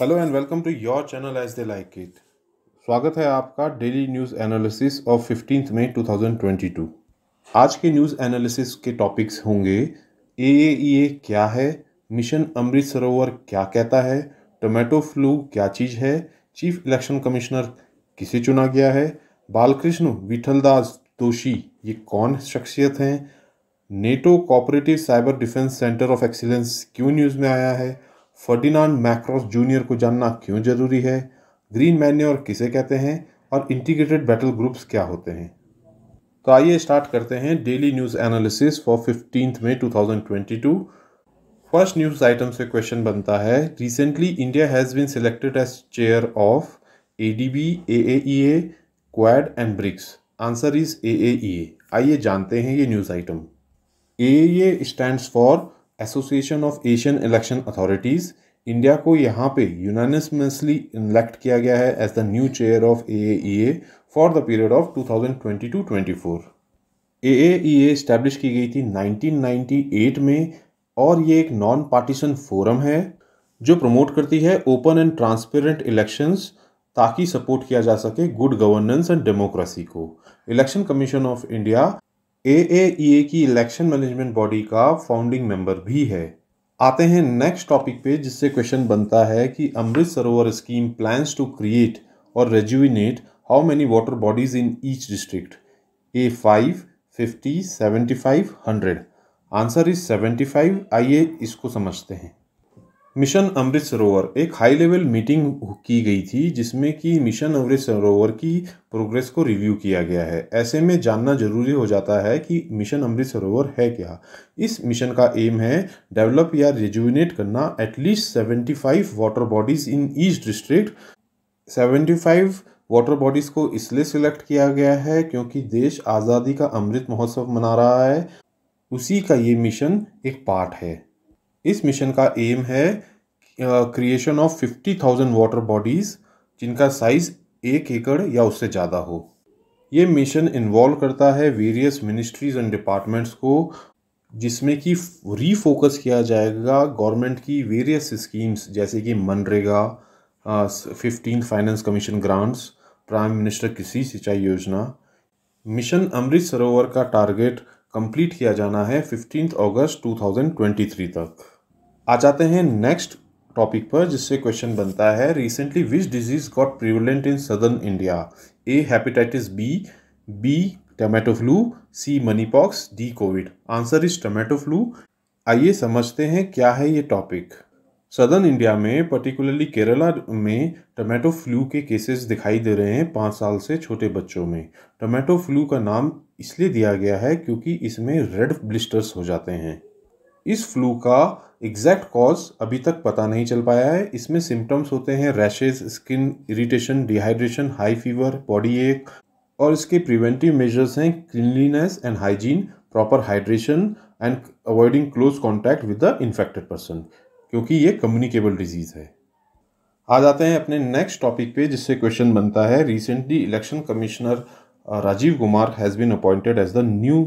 Hello and welcome to your channel as they like it. स्वागत है आपका daily news analysis of 15 May 2022। आज के न्यूज़ एनालिसिस के टॉपिक्स होंगे एएईए क्या है, मिशन अमृत सरोवर क्या कहता है, टोमेटो फ्लू क्या चीज़ है, चीफ इलेक्शन कमिश्नर किसे चुना गया है, बालकृष्ण विठलदास दोषी ये कौन शख्सियत हैं, NATO cooperative cyber defence centre of excellence क्यों न्यूज़ में आया है, फर्डिनांड मैक्रोस जूनियर को जानना क्यों जरूरी है, ग्रीन मैन्योर किसे कहते हैं और इंटीग्रेटेड बैटल ग्रुप्स क्या होते हैं। तो आइए स्टार्ट करते हैं daily news analysis for 15 May 2022। First news item से क्वेश्चन बनता है, recently India has been selected as chair of ADB, AAEA, Quad and BRICS. Answer is AAEA. आइए जानते हैं ये news item. AAEA stands for Association of Asian Election Authorities. India को यहाँ पे यूनानिमसली इलेक्ट किया गया है as the new chair of AAEA for the period of 2022-24। AAEA establish की गई थी 1998 में और ये एक नॉन पार्टीशन फोरम है जो प्रमोट करती है ओपन एंड ट्रांसपेरेंट इलेक्शंस ताकि सपोर्ट किया जा सके गुड गवर्नेंस एंड डेमोक्रेसी को। इलेक्शन कमीशन ऑफ इंडिया एएईए की इलेक्शन मैनेजमेंट बॉडी का फाउंडिंग मेंबर भी है। आते हैं नेक्स्ट टॉपिक पे जिससे क्वेश्चन बनता है कि Amrit Sarovar scheme plans to create और rejuvenate how many water bodies in each district. A 5, 50, 75, 100। Answer is 75। आइए इसको समझते हैं। मिशन अमृत सरोवर एक हाई लेवल मीटिंग की गई थी जिसमें कि मिशन अमृत सरोवर की प्रोग्रेस को रिव्यू किया गया है। ऐसे में जानना जरूरी हो जाता है कि मिशन अमृत सरोवर है क्या। इस मिशन का एम है डेवलप या रिजुविनेट करना at least 75 water bodies in each district. 75 water bodies को इसलिए सिलेक्ट किया गया है क्योंकि देश आज़ादी का अमृत महोत्सव मना रहा है, उसी का ये मिशन एक पार्ट है। इस मिशन का एम है क्रिएशन ऑफ 50,000 वाटर बॉडीज़ जिनका साइज 1 एकड़ या उससे ज़्यादा हो। ये मिशन इन्वॉल्व करता है वेरियस मिनिस्ट्रीज एंड डिपार्टमेंट्स को जिसमें कि रीफोकस किया जाएगा गवर्नमेंट की वेरियस स्कीम्स जैसे कि MNREGA, 15th finance commission grants, prime minister कृषि सिंचाई योजना। मिशन अमृत सरोवर का टारगेट कंप्लीट किया जाना है 15 अगस्त 2023 तक। आ जाते हैं नेक्स्ट टॉपिक पर जिससे क्वेश्चन बनता है, recently which disease got prevalent in southern India. A hepatitis B, B tomato flu, C monkeypox, D COVID. Answer is tomato flu. आइए समझते हैं क्या है ये टॉपिक। सदर्न इंडिया में पर्टिकुलरली केरला में टोमेटो फ्लू के केसेस दिखाई दे रहे हैं 5 साल से छोटे बच्चों में। टोमेटो फ्लू का नाम इसलिए दिया गया है क्योंकि इसमें रेड ब्लिस्टर्स हो जाते हैं। इस फ्लू का एग्जैक्ट कॉज अभी तक पता नहीं चल पाया है। इसमें सिम्टम्स होते हैं rashes, skin irritation, dehydration, high fever, body एक। और इसके प्रिवेंटिव मेजर्स हैं cleanliness and hygiene, proper hydration and avoiding close contact with the infected person क्योंकि ये कम्युनिकेबल डिजीज है। आ जाते हैं अपने नेक्स्ट टॉपिक पे जिससे क्वेश्चन बनता है, recently election commissioner Rajiv Kumar has been appointed as the new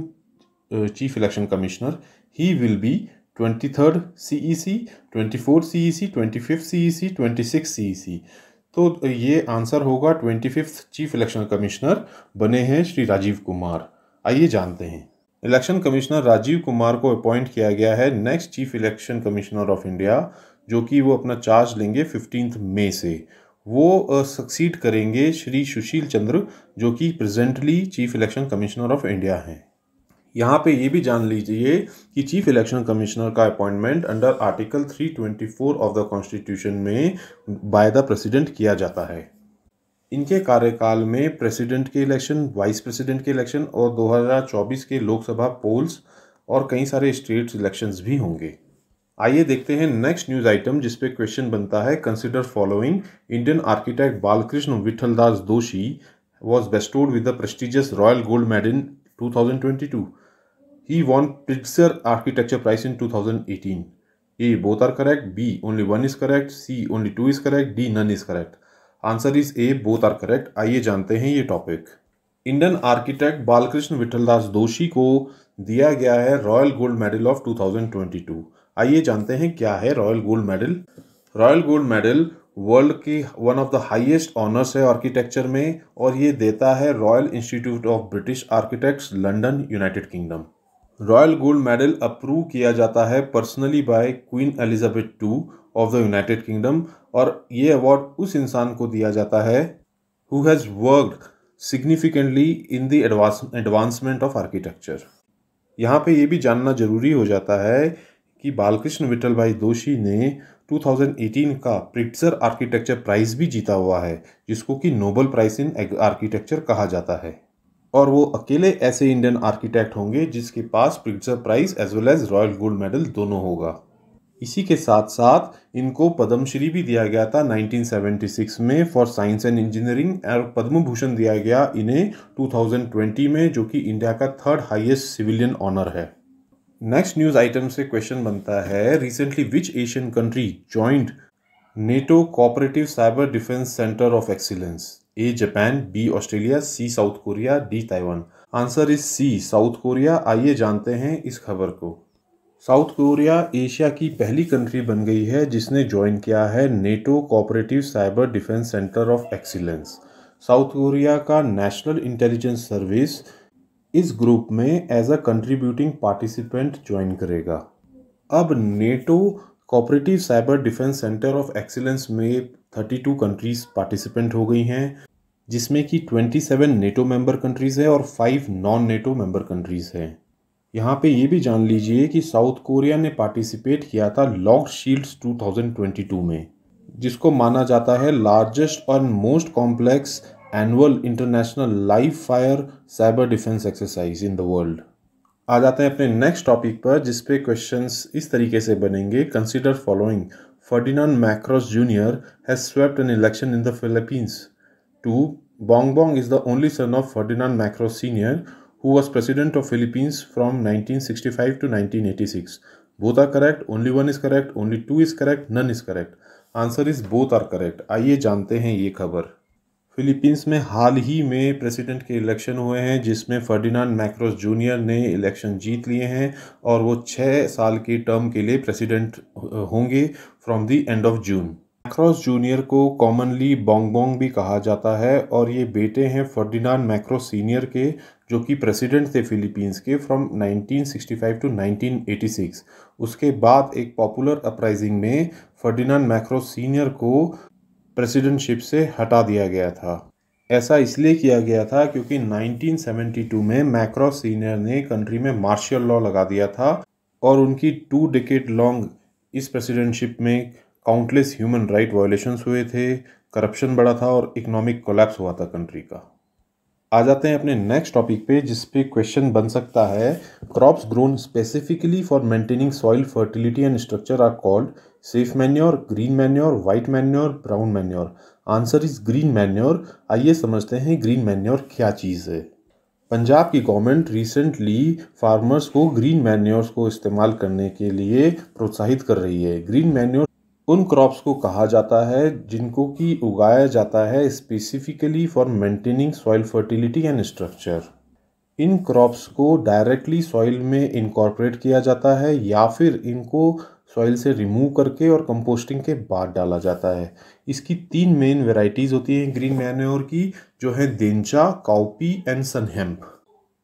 chief election commissioner. He will be 23rd CEC, 24th CEC, 25th CEC, 26th CEC। तो ये आंसर होगा 25th चीफ इलेक्शन कमिश्नर बने हैं श्री राजीव कुमार। आइए जानते हैं। इलेक्शन कमिश्नर राजीव कुमार को अपॉइंट किया गया है next chief election commissioner of India, जो कि वो अपना चार्ज लेंगे 15 मई से। वो सक्सीड करेंगे श्री सुशील चंद्र जो कि presently chief election commissioner of India हैं। यहाँ पे ये भी जान लीजिए कि चीफ इलेक्शन कमिश्नर का appointment under article 324 of the constitution में बाय द प्रेसिडेंट किया जाता है। इनके कार्यकाल में प्रेसिडेंट के इलेक्शन, वाइस प्रेसिडेंट के इलेक्शन और 2024 के लोकसभा पोल्स और कई सारे स्टेट्स इलेक्शंस भी होंगे। आइए देखते हैं नेक्स्ट न्यूज़ आइटम जिस पे क्वेश्चन बनता है, consider following. Indian architect Balkrishna Vithaldas दोषी was bestowed with the prestigious Royal Gold Medal in 2022. He won Pritzker Architecture Prize in 2018. A. Both are correct. B. Only one is correct. C. Only two is correct. D. None is correct. Answer is A. Both are correct. आइए जानते हैं ये topic. Indian architect Balkrishna Vithaldas दोषी को दिया गया है Royal Gold medal of 2022। आइए जानते हैं क्या है Royal Gold Medal. Royal Gold Medal world की one of the highest honours है आर्किटेक्चर में, और ये देता है Royal Institute of British Architects, London, United Kingdom. Royal Gold Medal approve किया जाता है personally by Queen Elizabeth two of the United Kingdom, और ये अवार्ड उस इंसान को दिया जाता है who has worked significantly in the advancement of architecture. यहाँ पे ये भी जानना जरूरी हो जाता है कि बालकृष्ण विठल भाई दोषी ने 2018 का प्रिट्जर आर्किटेक्चर प्राइज भी जीता हुआ है, जिसको कि नोबेल प्राइज इन आर्किटेक्चर कहा जाता है, और वो अकेले ऐसे इंडियन आर्किटेक्ट होंगे जिसके पास Pritzker Prize as well as Royal Gold Medal दोनों होगा। इसी के साथ साथ इनको पद्मश्री भी दिया गया था 1976 में फॉर साइंस एंड इंजीनियरिंग, और पद्म भूषण दिया गया इन्हें 2020 में, जो कि इंडिया का थर्ड हाईएस्ट सिविलियन ऑनर है। नेक्स्ट न्यूज़ आइटम से क्वेश्चन बनता है, recently which Asian country joined NATO cooperative cyber defence centre of excellence? A Japan, B Australia, C South Korea, D Taiwan. Answer is C South Korea. आइए जानते हैं इस खबर को। साउथ कोरिया एशिया की पहली कंट्री बन गई है जिसने ज्वाइन किया है NATO cooperative cyber defence centre of excellence. South Korea का नेशनल इंटेलिजेंस सर्विस इस ग्रुप में as a contributing participant join करेगा। अब NATO cooperative cyber defence centre of excellence में 32 कंट्रीज पार्टिसिपेंट हो गई हैं, जिसमें कि 27 नेटो मेंबर कंट्रीज़ है और 5 नॉन नेटो मेंबर कंट्रीज़ हैं। यहाँ पे ये भी जान लीजिए कि साउथ कोरिया ने पार्टिसिपेट किया था लॉक्ड शील्ड्स 2022 में, जिसको माना जाता है लार्जेस्ट और most complex annual international live fire cyber defence exercise in the world. आ जाते हैं अपने नेक्स्ट टॉपिक पर, जिस पे क्वेश्चंस इस तरीके से बनेंगे। Consider following, Ferdinand macros junior has swept an election in the Philippines. 2. Bongbong is the only son of Ferdinand Marcos Sr., who was president of Philippines from 1965 to 1986. Both are correct. Only one is correct. Only two is correct. None is correct. Answer is both are correct. आइए जानते हैं ये खबर। Philippines में हाल ही में president के election हुए हैं, जिसमें फर्डिनांड मैक्रोस जूनियर ने इलेक्शन जीत लिए हैं, और वो 6 साल की टर्म के लिए प्रेसिडेंट होंगे from the end of June. Macros junior को कॉमनली बोंगबोंग भी कहा जाता है, और ये बेटे हैं फर्डिनांड मैक्रोस सीनियर के, जो कि प्रेसिडेंट थे फिलीपींस के फ्रॉम 1965 टू 1986। उसके बाद एक पॉपुलर अपराइजिंग में फर्डिनांड मैक्रोस सीनियर को प्रेसिडेंटशिप से हटा दिया गया था। ऐसा इसलिए किया गया था क्योंकि 1972 में मैक्रोस सीनियर ने कंट्री में मार्शियल लॉ लगा दिया था, और उनकी 2 डिकेड लॉन्ग इस प्रेसिडेंटशिप में काउंटलेस ह्यूमन राइट वायलेशंस हुए थे, करप्शन बढ़ा था, और इकोनॉमिक कोलैप्स हुआ था कंट्री का। आ जाते हैं अपने नेक्स्ट टॉपिक पे, जिस पे क्वेश्चन बन सकता है, crops grown specifically for maintaining soil fertility and structure are called safe manure, green manure, white manure, brown manure. Answer is green manure. आइए समझते हैं ग्रीन मैन्योर क्या चीज़ है। पंजाब की गवर्नमेंट रिसेंटली फार्मर्स को ग्रीन मैन्योर्स को इस्तेमाल करने के लिए प्रोत्साहित कर रही है। ग्रीन मैन्योर उन क्रॉप्स को कहा जाता है जिनको कि उगाया जाता है specifically for maintaining soil fertility and structure. In crops को डायरेक्टली सॉइल में इनकॉर्पोरेट किया जाता है, या फिर इनको सॉइल से रिमूव करके और कंपोस्टिंग के बाद डाला जाता है। इसकी 3 मेन वेराइटीज़ होती हैं ग्रीन मैन्योर की, जो है देंचा, काउपी एंड सनहेम्प।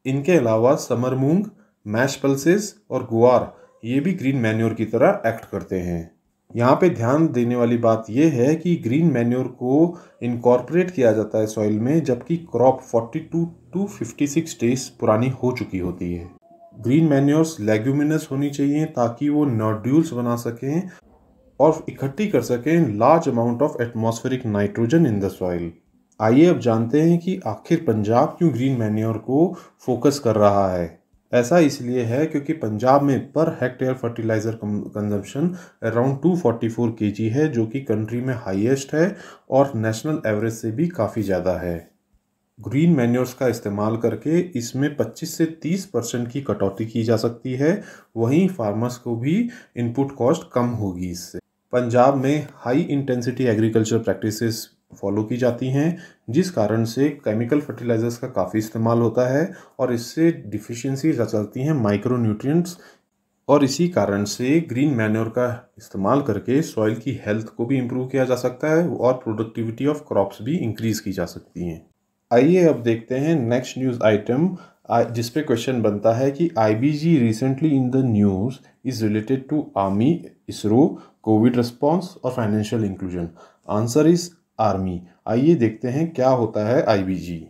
इनके अलावा समर मूंग, मैश पल्सेस और गुआर ये भी ग्रीन मैन्योर की तरह एक्ट करते हैं। यहाँ पे ध्यान देने वाली बात यह है कि ग्रीन मैन्योर को इनकॉर्पोरेट किया जाता है सॉइल में जबकि क्रॉप 42 टू 56 डेज पुरानी हो चुकी होती है। ग्रीन मैन्योर्स लेग्यूमिनस होनी चाहिए ताकि वो नोड्यूल्स बना सकें और इकट्ठी कर सकें large amount of atmospheric nitrogen in the soil. आइए अब जानते हैं कि आखिर पंजाब क्यों ग्रीन मैन्योर को फोकस कर रहा है। ऐसा इसलिए है क्योंकि पंजाब में per hectare fertiliser consumption around 244 kg है, जो कि कंट्री में हाईएस्ट है और नेशनल एवरेज से भी काफ़ी ज़्यादा है। ग्रीन मैन्योर्स का इस्तेमाल करके इसमें 25 से 30% की कटौती की जा सकती है, वहीं फार्मर्स को भी इनपुट कॉस्ट कम होगी इससे। पंजाब में high intensity agriculture practices follow की जाती हैं, जिस कारण से केमिकल फर्टिलाइजर्स का काफ़ी इस्तेमाल होता है और इससे डिफिशियंसीज आ जाती हैं माइक्रो न्यूट्रिएंट्स और इसी कारण से ग्रीन मैन्योर का इस्तेमाल करके सॉइल की हेल्थ को भी इम्प्रूव किया जा सकता है और प्रोडक्टिविटी ऑफ क्रॉप्स भी इंक्रीज की जा सकती हैं। आइए अब देखते हैं नेक्स्ट न्यूज़ आइटम, जिस पे क्वेश्चन बनता है कि IBG recently in the news is related to army, ISRO, covid response और financial inclusion. Answer is army. आइए देखते हैं क्या होता है आईबीजी।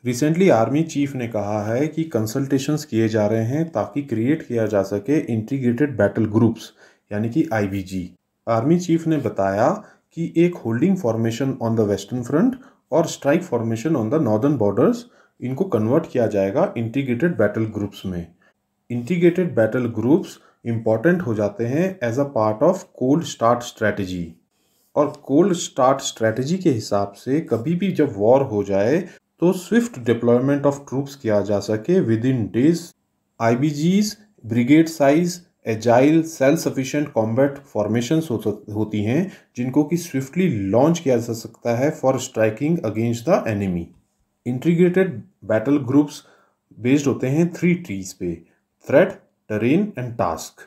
रिसेंटली आर्मी चीफ ने कहा है कि कंसल्टेशंस किए जा रहे हैं ताकि क्रिएट किया जा सके इंटीग्रेटेड बैटल ग्रुप्स, यानी कि आईबीजी। आर्मी चीफ ने बताया कि एक holding formation on the western front और strike formation on the northern borders, इनको कन्वर्ट किया जाएगा इंटीग्रेटेड बैटल ग्रुप्स में। इंटीग्रेटेड बैटल ग्रुप्स इंपॉर्टेंट हो जाते हैं as a part of cold start strategy. और कोल्ड स्टार्ट स्ट्रैटेजी के हिसाब से कभी भी जब वॉर हो जाए तो स्विफ्ट डिप्लॉयमेंट ऑफ ट्रूप्स किया जा सके within days. IBGs brigade size agile self sufficient combat formations होती हैं जिनको कि स्विफ्टली लॉन्च किया जा सकता है for striking against the enemy. Integrated battle groups based होते हैं 3 ट्रीज पे: थ्रेट, टेरेन एंड टास्क।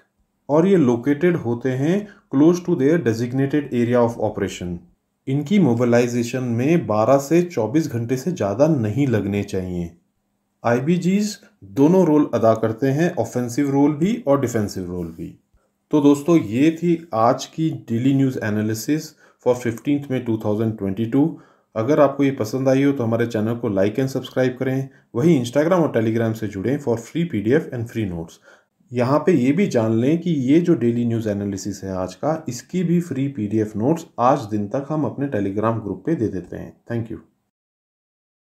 और ये लोकेटेड होते हैं close to their designated area of operation. इनकी मोबिलाइजेशन में 12 से 24 घंटे से ज़्यादा नहीं लगने चाहिए। आईबीजीज दोनों रोल अदा करते हैं, ऑफेंसिव रोल भी और डिफेंसिव रोल भी। तो दोस्तों, ये थी आज की daily news analysis for 15 May 2022। अगर आपको ये पसंद आई हो तो हमारे चैनल को लाइक एंड सब्सक्राइब करें। वहीं इंस्टाग्राम और टेलीग्राम से जुड़ें for free PDF and free notes. यहाँ पे ये भी जान लें कि ये जो डेली न्यूज़ एनालिसिस है आज का, इसकी भी फ्री पीडीएफ नोट्स आज दिन तक हम अपने टेलीग्राम ग्रुप पे दे देते हैं। Thank you.